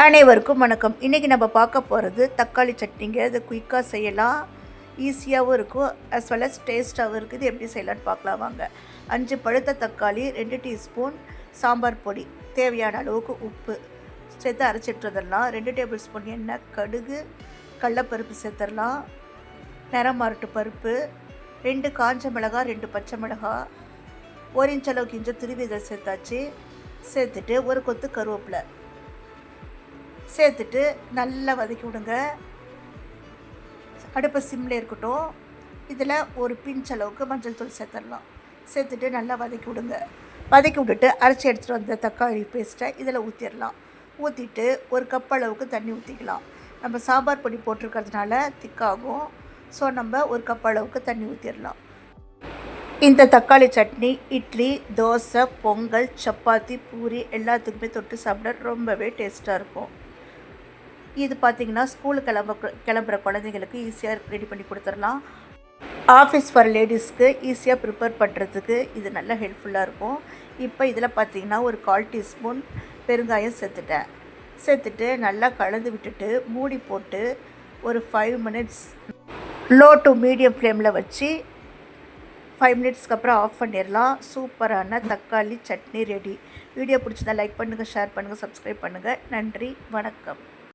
அனைவருக்கும் வணக்கம். இன்றைக்கி நம்ம பார்க்க போகிறது தக்காளி சட்னிங்க. இது குயிக்காக செய்யலாம், ஈஸியாகவும் இருக்கும், அஸ் வெல் அஸ் டேஸ்ட்டாகவும் இருக்குது. எப்படி செய்யலான்னு பார்க்கலாம் வாங்க. 5 பழுத்த தக்காளி, 2 டீஸ்பூன் சாம்பார் பொடி, தேவையான அளவுக்கு உப்பு சேர்த்து அரைச்சிட்டு வந்துடலாம். 2 டேபிள் ஸ்பூன் எண்ணெய், கடுகு, கடலப்பருப்பு சேர்த்துடலாம், நிறம் மாறட்டு பருப்பு, 2 காஞ்ச மிளகாய், 2 பச்சை மிளகாய், 1 இன்ச் அளவுக்கு இஞ்சி துருவி இதை சேர்த்தாச்சு. சேர்த்துட்டு ஒரு கொத்து கருவேப்பிலை சேர்த்துட்டு நல்லா வதக்கி விடுங்க. அடுப்பை சிம்மில் இருக்கட்டும். இதில் ஒரு பிஞ்ச் அளவுக்கு மஞ்சள் தூள் சேர்த்துடலாம். சேர்த்துட்டு நல்லா வதக்கி விடுங்க. வதக்கி விட்டுட்டு அரைச்சி எடுத்துகிட்டு வந்த தக்காளி பேஸ்ட்டை இதில் ஊற்றிடலாம். ஊற்றிட்டு ஒரு கப் அளவுக்கு தண்ணி ஊற்றிக்கலாம். நம்ம சாம்பார் பொடி போட்டிருக்கிறதுனால திக்காகும். ஸோ நம்ம ஒரு கப் அளவுக்கு தண்ணி ஊற்றிடலாம். இந்த தக்காளி சட்னி இட்லி, தோசை, பொங்கல், சப்பாத்தி, பூரி எல்லாத்துக்குமே தொட்டு சாப்பிட ரொம்பவே டேஸ்ட்டாக இருக்கும். இது பார்த்திங்கன்னா ஸ்கூலுக்கு கிளம்புற குழந்தைங்களுக்கு ஈஸியாக ரெடி பண்ணி கொடுத்துடலாம். ஆஃபீஸ் ஃபார் லேடிஸ்க்கு ஈஸியாக ப்ரிப்பேர் பண்ணுறதுக்கு இது நல்லா ஹெல்ப்ஃபுல்லாக இருக்கும். இப்போ இதில் பார்த்திங்கன்னா ஒரு 1/4 டீஸ்பூன் பெருங்காயம் சேர்த்துட்டு நல்லா கலந்து விட்டுட்டு மூடி போட்டு ஒரு 5 மினிட்ஸ் லோ டு மீடியம் ஃப்ளேமில் வச்சு 5 மினிட்ஸ்க்கு அப்புறம் ஆஃப் பண்ணிடலாம். சூப்பரான தக்காளி சட்னி ரெடி. வீடியோ பிடிச்சதா லைக் பண்ணுங்கள், ஷேர் பண்ணுங்கள், சப்ஸ்கிரைப் பண்ணுங்கள். நன்றி, வணக்கம்.